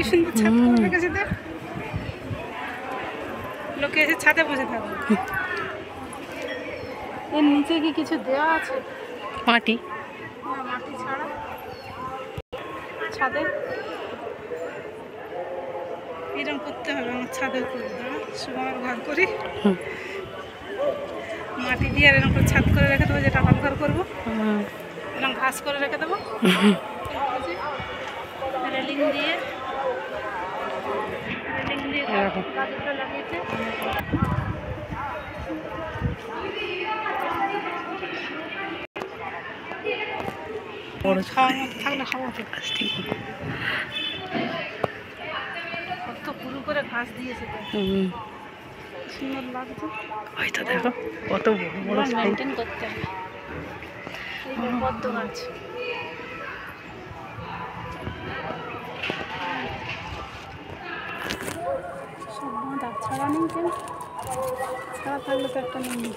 কি সুন্দর ছাদ করে রেখেছে তো, লোকে এসে ছাদে বসে থাকবে। এর নিচে কি কিছু দেওয়া আছে? মাটি, না মাটি ছাড়া ছাদে এরকম করতে হবে। আমার ছাদে করবো, সুমার ঘর করি মাটি দিয়ে আর এরকম করে ছাদ করে রেখে দেবো, যেটা হল ঘর করবো এরকম ঘাস করে রেখে দেবো, রেলিং দিয়ে গাছগুলো লাগিয়েছে। খাওয়ার মতো থাকলে খাওয়াতে কত পুরু করে ঘাস দিয়েছে, সুন্দর লাগছে। হয়তো দেখো কত বড় বড় মেনটেন করতে হবে। এই যে পদ্ম গাছ, সব বাঁধা ছাড়া নেই কেন? ছাড়া থাকলে তো একটা নেই।